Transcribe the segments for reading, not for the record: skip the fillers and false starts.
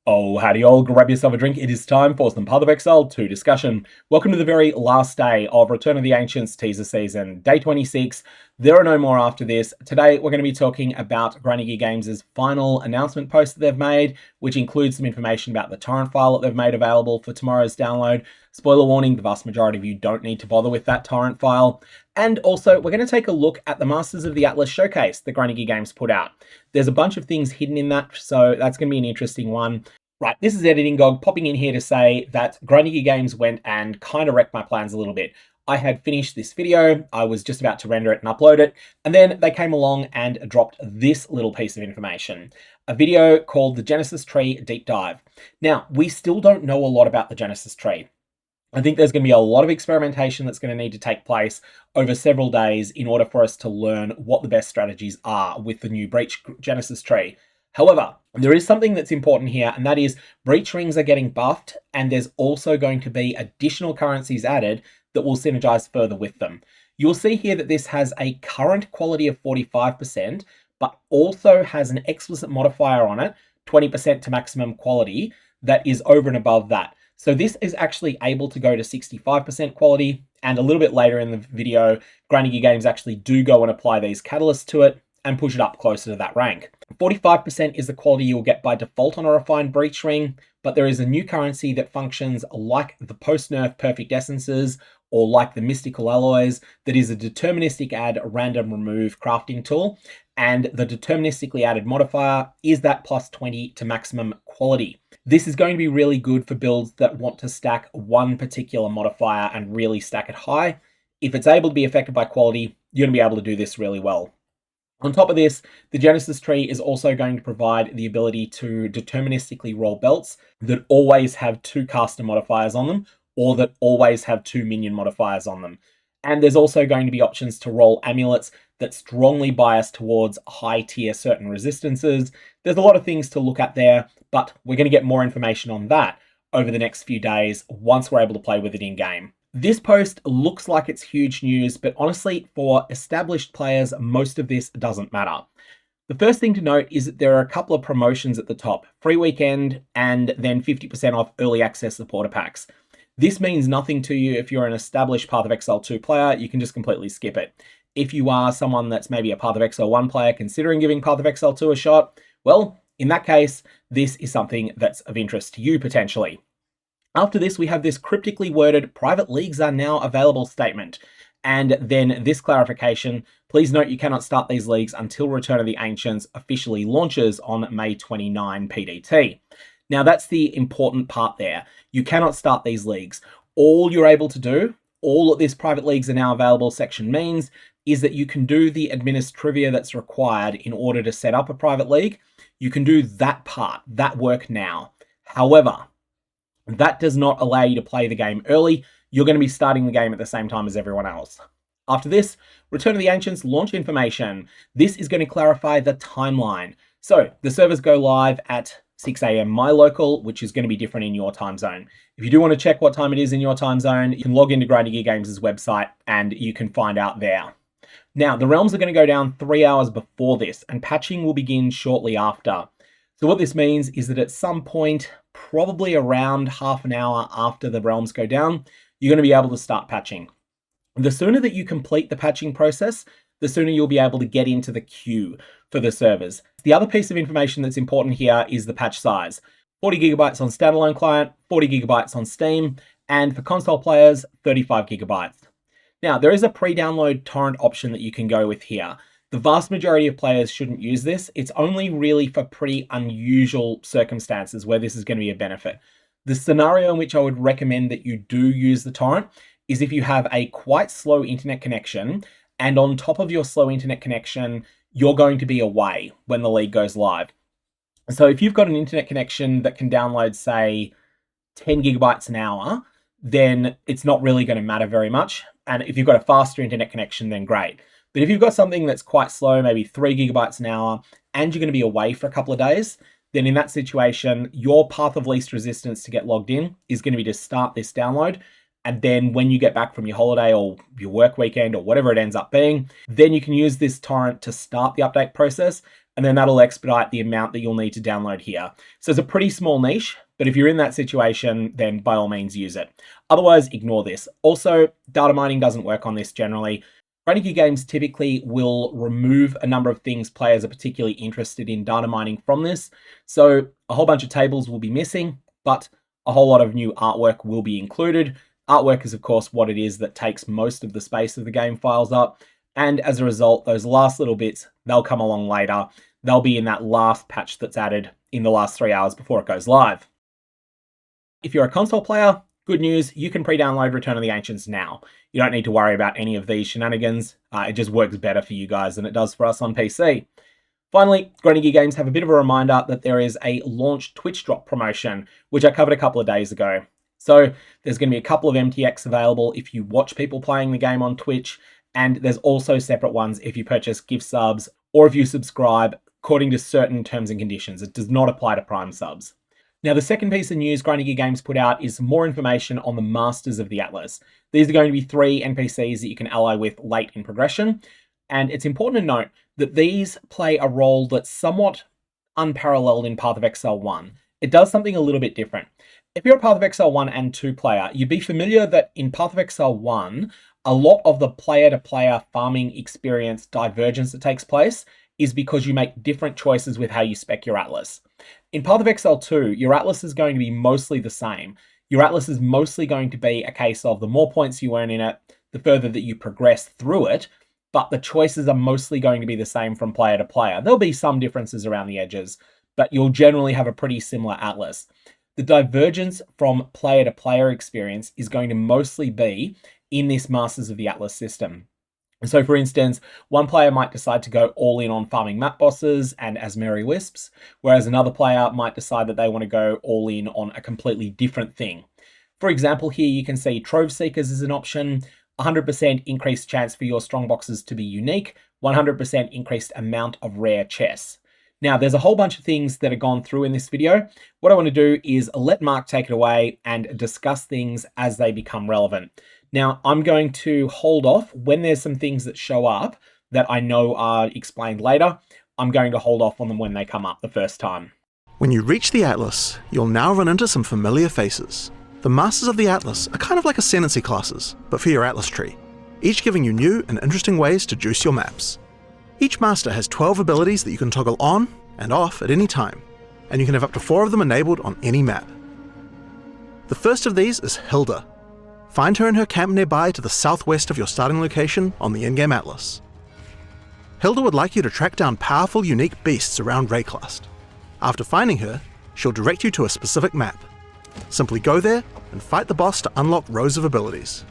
Oh, howdy all, grab yourself a drink. It is time for some Path of Exile 2 discussion. Welcome to the very last day of Return of the Ancients teaser season, day 26. There are no more after this. Today we're going to be talking about Gravebind Games' final announcement post that they've made, which includes some information about the torrent file that they've made available for tomorrow's download. Spoiler warning, the vast majority of you don't need to bother with that torrent file. And also, we're going to take a look at the Masters of the Atlas showcase that Gravebind Games put out. There's a bunch of things hidden in that, so that's going to be an interesting one. Right, this is Editing Gog popping in here to say that Gravebind Games went and kind of wrecked my plans a little bit. I had finished this video, I was just about to render it and upload it, and then they came along and dropped this little piece of information. A video called the Genesis Tree Deep Dive. Now, we still don't know a lot about the Genesis Tree. I think there's going to be a lot of experimentation that's going to need to take place over several days in order for us to learn what the best strategies are with the new Breach Genesis Tree. However, there is something that's important here, and that is breach rings are getting buffed, and there's also going to be additional currencies added that will synergize further with them. You'll see here that this has a current quality of 45%, but also has an explicit modifier on it, 20% to maximum quality, that is over and above that. So this is actually able to go to 65% quality, and a little bit later in the video, Gravebind Games actually do go and apply these catalysts to it and push it up closer to that rank. 45% is the quality you'll get by default on a refined breach ring, but there is a new currency that functions like the post-nerf perfect essences or like the mystical alloys that is a deterministic add random remove crafting tool, and the deterministically added modifier is that plus 20 to maximum quality. This is going to be really good for builds that want to stack one particular modifier and really stack it high. If it's able to be affected by quality, you're going to be able to do this really well. On top of this, the Genesis Tree is also going to provide the ability to deterministically roll belts that always have 2 caster modifiers on them, or that always have 2 minion modifiers on them. And there's also going to be options to roll amulets that strongly bias towards high tier certain resistances. There's a lot of things to look at there, but we're going to get more information on that over the next few days once we're able to play with it in game. This post looks like it's huge news, but honestly, for established players, most of this doesn't matter. The first thing to note is that there are a couple of promotions at the top, free weekend and then 50% off early access supporter packs. This means nothing to you if you're an established Path of Exile 2 player, you can just completely skip it. If you are someone that's maybe a Path of Exile 1 player considering giving Path of Exile 2 a shot, well, in that case, this is something that's of interest to you potentially. After this, we have this cryptically worded private leagues are now available statement. And then this clarification, please note you cannot start these leagues until Return of the Ancients officially launches on May 29 PDT. Now that's the important part there. You cannot start these leagues. All you're able to do, all of this private leagues are now available section means, is that you can do the administrivia that's required in order to set up a private league. You can do that part, that work now. However, that does not allow you to play the game early. You're going to be starting the game at the same time as everyone else. After this, Return of the Ancients launch information. This is going to clarify the timeline. So the servers go live at 6 AM my local, which is going to be different in your time zone. If you do want to check what time it is in your time zone, you can log into Gravebind Games' website and you can find out there. Now, the realms are going to go down 3 hours before this, and patching will begin shortly after. So what this means is that at some point, probably around half an hour after the realms go down, you're going to be able to start patching. The sooner that you complete the patching process, the sooner you'll be able to get into the queue for the servers. The other piece of information that's important here is the patch size. 40 gigabytes on standalone client, 40 gigabytes on Steam, and for console players, 35 gigabytes. Now, there is a pre-download torrent option that you can go with here. The vast majority of players shouldn't use this. It's only really for pretty unusual circumstances where this is going to be a benefit. The scenario in which I would recommend that you do use the torrent is if you have a quite slow internet connection, and on top of your slow internet connection, you're going to be away when the league goes live. So if you've got an internet connection that can download, say, 10 gigabytes an hour, then it's not really going to matter very much. And if you've got a faster internet connection, then great. But if you've got something that's quite slow, maybe 3 gigabytes an hour, and you're going to be away for a couple of days, then in that situation, your path of least resistance to get logged in is going to be to start this download. And then when you get back from your holiday or your work weekend or whatever it ends up being, then you can use this torrent to start the update process. and then that'll expedite the amount that you'll need to download here. So it's a pretty small niche, but if you're in that situation, then by all means use it. Otherwise, ignore this. Also, data mining doesn't work on this generally. Rarity games typically will remove a number of things players are particularly interested in data mining from this. So a whole bunch of tables will be missing, but a whole lot of new artwork will be included. Artwork is, of course, what it is that takes most of the space of the game files up. And as a result, those last little bits, they'll come along later. They'll be in that last patch that's added in the last 3 hours before it goes live. If you're a console player, good news, you can pre-download Return of the Ancients now. You don't need to worry about any of these shenanigans. It just works better for you guys than it does for us on PC. Finally, Gravebind Games have a bit of a reminder that there is a launch Twitch drop promotion, which I covered a couple of days ago. So there's going to be a couple of MTX available if you watch people playing the game on Twitch, and there's also separate ones if you purchase gift subs or if you subscribe according to certain terms and conditions. It does not apply to Prime subs. Now, the second piece of news Gravebind Games put out is some more information on the Masters of the Atlas. These are going to be 3 NPCs that you can ally with late in progression, and it's important to note that these play a role that's somewhat unparalleled in Path of Exile 1. It does something a little bit different. If you're a Path of Exile 1 and 2 player, you'd be familiar that in Path of Exile 1, a lot of the player-to-player farming experience divergence that takes place is because you make different choices with how you spec your Atlas. In Path of Exile 2, your Atlas is going to be mostly the same. Your Atlas is mostly going to be a case of the more points you earn in it, the further that you progress through it, but the choices are mostly going to be the same from player to player. There'll be some differences around the edges, but you'll generally have a pretty similar Atlas. The divergence from player to player experience is going to mostly be in this Masters of the Atlas system. So for instance, one player might decide to go all in on farming map bosses and as merry wisps, whereas another player might decide that they want to go all in on a completely different thing. For example, here you can see Trove Seekers is an option, 100% increased chance for your strong boxes to be unique, 100% increased amount of rare chests. Now, there's a whole bunch of things that are gone through in this video. What I want to do is let Mark take it away and discuss things as they become relevant. Now, I'm going to hold off when there's some things that show up that I know are explained later. I'm going to hold off on them when they come up the first time. When you reach the Atlas, you'll now run into some familiar faces. The Masters of the Atlas are kind of like Ascendancy classes, but for your Atlas tree, each giving you new and interesting ways to juice your maps. Each Master has 12 abilities that you can toggle on and off at any time, and you can have up to 4 of them enabled on any map. The first of these is Hilda. Find her in her camp nearby to the southwest of your starting location on the in-game Atlas. Hilda would like you to track down powerful, unique beasts around Rayclust. After finding her, she'll direct you to a specific map. Simply go there and fight the boss to unlock rows of abilities.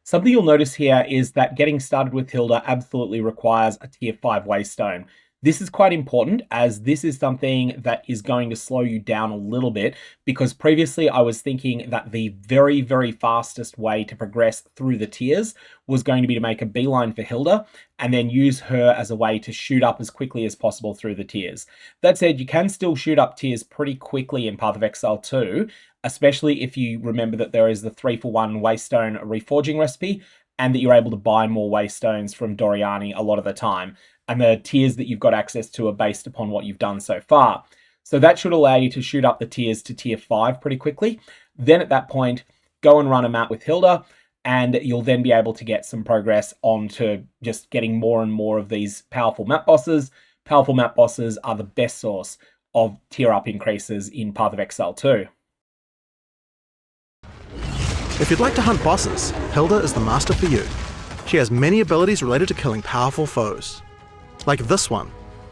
Something you'll notice here is that getting started with Hilda absolutely requires a tier 5 waystone. This is quite important as this is something that is going to slow you down a little bit, because previously I was thinking that the very, very fastest way to progress through the tiers was going to be to make a beeline for Hilda and then use her as a way to shoot up as quickly as possible through the tiers. That said, you can still shoot up tiers pretty quickly in Path of Exile 2, especially if you remember that there is the 3-for-1 waystone reforging recipe and that you're able to buy more waystones from Doriani a lot of the time. And the tiers that you've got access to are based upon what you've done so far. So that should allow you to shoot up the tiers to tier 5 pretty quickly. Then at that point, go and run a map with Hilda, and you'll then be able to get some progress onto just getting more and more of these powerful map bosses. Powerful map bosses are the best source of tier up increases in Path of Exile 2. If you'd like to hunt bosses, Hilda is the master for you. She has many abilities related to killing powerful foes. Like this one,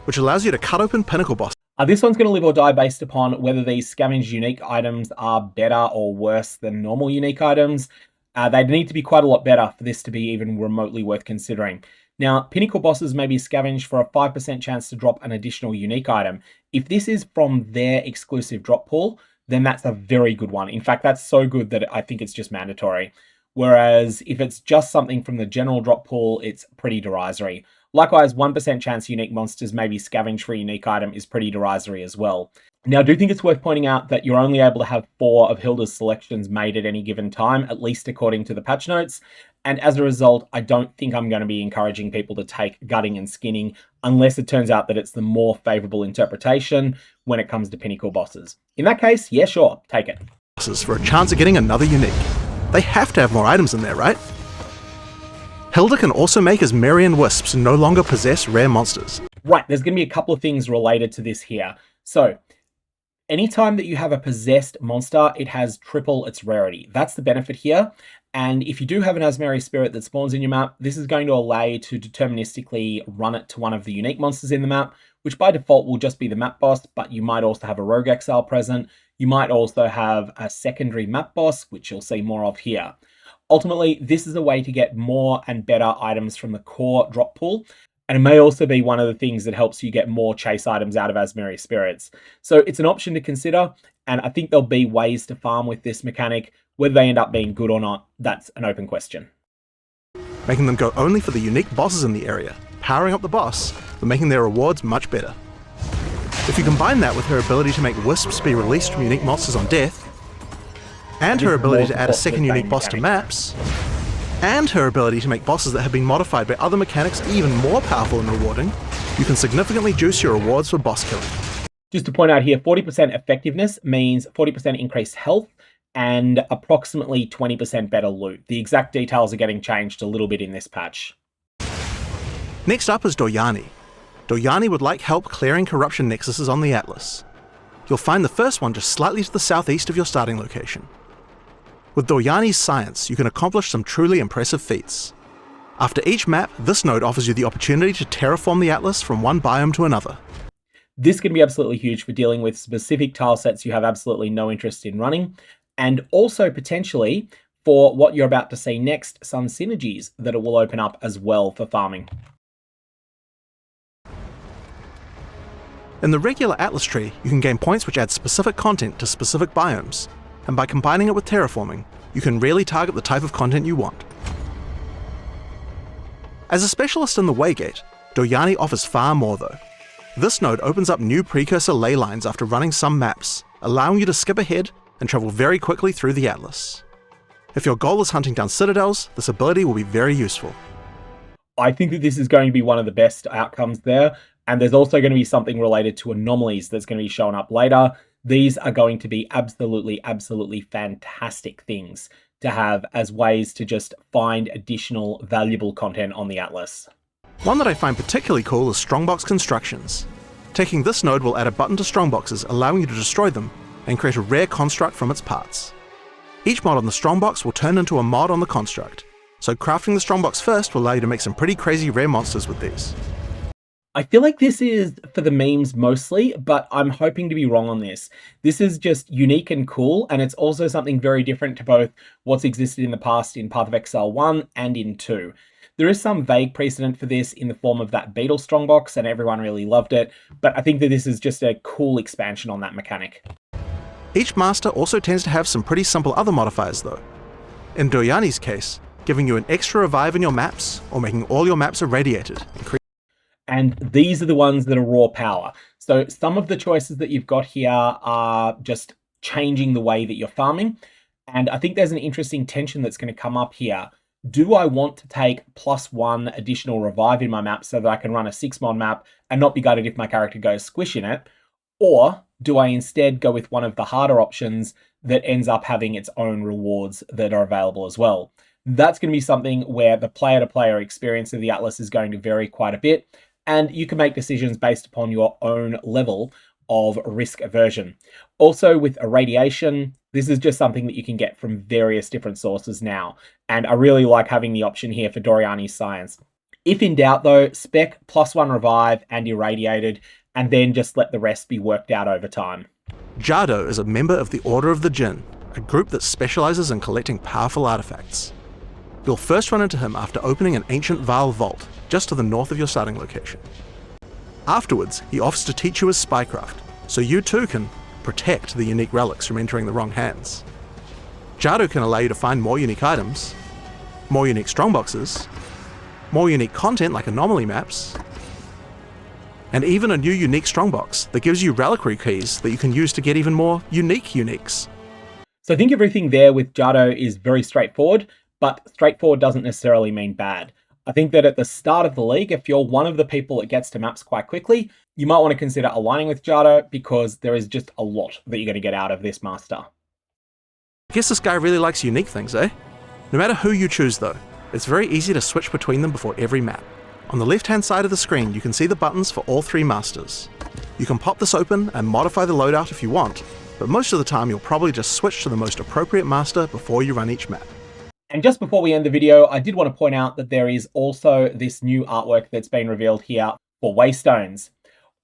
which allows you to cut open pinnacle bosses. This one's going to live or die based upon whether these scavenged unique items are better or worse than normal unique items. They'd need to be quite a lot better for this to be even remotely worth considering. Now, pinnacle bosses may be scavenged for a 5% chance to drop an additional unique item. If this is from their exclusive drop pool, then that's a very good one. In fact, that's so good that I think it's just mandatory. Whereas if it's just something from the general drop pool, it's pretty derisory. Likewise, 1% chance unique monsters may be scavenged for a unique item is pretty derisory as well. Now, I do think it's worth pointing out that you're only able to have 4 of Hilda's selections made at any given time, at least according to the patch notes. And as a result, I don't think I'm going to be encouraging people to take gutting and skinning unless it turns out that it's the more favorable interpretation when it comes to pinnacle bosses. In that case, yeah, sure, take it. For a chance of getting another unique. They have to have more items in there, right? Hilda can also make his Merian Wisps no longer possess rare monsters. Right, there's going to be a couple of things related to this here. So, anytime that you have a possessed monster, it has triple its rarity. That's the benefit here. And if you do have an Asmeri Spirit that spawns in your map, this is going to allow you to deterministically run it to one of the unique monsters in the map, which by default will just be the map boss, but you might also have a Rogue Exile present. You might also have a secondary map boss, which you'll see more of here. Ultimately, this is a way to get more and better items from the core drop pool, and it may also be one of the things that helps you get more chase items out of Asmeri Spirits. So it's an option to consider, and I think there'll be ways to farm with this mechanic. Whether they end up being good or not, that's an open question. Making them go only for the unique bosses in the area, powering up the boss, but making their rewards much better. If you combine that with her ability to make wisps be released from unique monsters on death, and her ability to add a second unique boss to maps, and her ability to make bosses that have been modified by other mechanics even more powerful and rewarding, you can significantly juice your rewards for boss killing. Just to point out here, 40% effectiveness means 40% increased health and approximately 20% better loot. The exact details are getting changed a little bit in this patch. Next up is Doryani. Doryani would like help clearing corruption nexuses on the Atlas. You'll find the first one just slightly to the southeast of your starting location. With Doryani's science, you can accomplish some truly impressive feats. After each map, this node offers you the opportunity to terraform the Atlas from one biome to another. This can be absolutely huge for dealing with specific tile sets you have absolutely no interest in running, and also potentially for what you're about to see next, some synergies that it will open up as well for farming. In the regular Atlas tree, you can gain points which add specific content to specific biomes, and by combining it with terraforming, you can really target the type of content you want. As a specialist in the Waygate, Doryani offers far more though. This node opens up new precursor ley lines after running some maps, allowing you to skip ahead and travel very quickly through the Atlas. If your goal is hunting down citadels, this ability will be very useful. I think that this is going to be one of the best outcomes there, and there's also going to be something related to anomalies that's going to be showing up later. These are going to be absolutely fantastic things to have as ways to just find additional valuable content on the Atlas. One that I find particularly cool is Strongbox Constructions. Taking this node will add a button to Strongboxes, allowing you to destroy them and create a rare construct from its parts. Each mod on the Strongbox will turn into a mod on the construct, so crafting the Strongbox first will allow you to make some pretty crazy rare monsters with these. I feel like this is for the memes mostly, but I'm hoping to be wrong on this. This is just unique and cool, and it's also something very different to both what's existed in the past in Path of Exile 1 and in 2. There is some vague precedent for this in the form of that Beetle Strongbox, and everyone really loved it, but I think that this is just a cool expansion on that mechanic. Each master also tends to have some pretty simple other modifiers though. In Doryani's case, giving you an extra revive in your maps, or making all your maps irradiated. And these are the ones that are raw power. So some of the choices that you've got here are just changing the way that you're farming. And I think there's an interesting tension that's going to come up here. Do I want to take +1 additional revive in my map so that I can run a 6-mod map and not be gutted if my character goes squish in it? Or do I instead go with one of the harder options that ends up having its own rewards that are available as well? That's going to be something where the player-to-player experience of the Atlas is going to vary quite a bit, and you can make decisions based upon your own level of risk aversion. Also with irradiation, this is just something that you can get from various different sources now, and I really like having the option here for Doryani's science. If in doubt though, spec +1 revive and irradiated, and then just let the rest be worked out over time. Jado is a member of the Order of the Jinn, a group that specializes in collecting powerful artifacts. You'll first run into him after opening an ancient Vaal vault, just to the north of your starting location. Afterwards, he offers to teach you his spycraft, so you too can protect the unique relics from entering the wrong hands. Jado can allow you to find more unique items, more unique strongboxes, more unique content like anomaly maps, and even a new unique strongbox that gives you reliquary keys that you can use to get even more unique uniques. So I think everything there with Jado is very straightforward, but straightforward doesn't necessarily mean bad. I think that at the start of the league, if you're one of the people that gets to maps quite quickly, you might want to consider aligning with Jado because there is just a lot that you're going to get out of this master. I guess this guy really likes unique things, eh? No matter who you choose though, it's very easy to switch between them before every map. On the left-hand side of the screen, you can see the buttons for all three masters. You can pop this open and modify the loadout if you want, but most of the time you'll probably just switch to the most appropriate master before you run each map. And just before we end the video, I did want to point out that there is also this new artwork that's been revealed here for Waystones.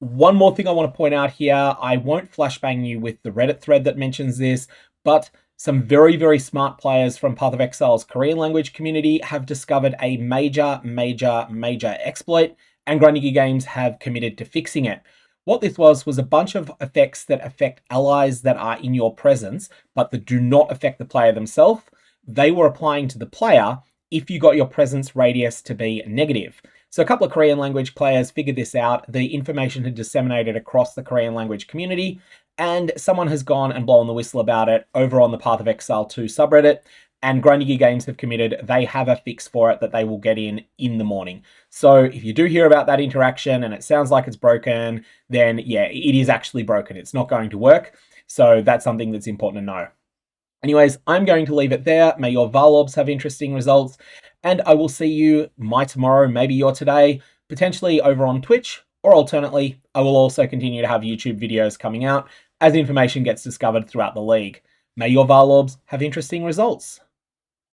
One more thing I want to point out here, I won't flashbang you with the Reddit thread that mentions this, but some very, very smart players from Path of Exile's Korean language community have discovered a major exploit, and Grundy Games have committed to fixing it. What this was a bunch of effects that affect allies that are in your presence, but that do not affect the player themselves. They were applying to the player if you got your presence radius to be negative. So a couple of Korean language players figured this out. The information had disseminated across the Korean language community, and someone has gone and blown the whistle about it over on the Path of Exile 2 subreddit, and Grundy Games have committed. They have a fix for it that they will get in the morning. So if you do hear about that interaction and it sounds like it's broken, then yeah, it is actually broken. It's not going to work. So that's something that's important to know. Anyways, I'm going to leave it there. May your Varlobs have interesting results, and I will see you tomorrow, maybe your today, potentially over on Twitch, or alternately, I will also continue to have YouTube videos coming out as information gets discovered throughout the league. May your Varlobs have interesting results.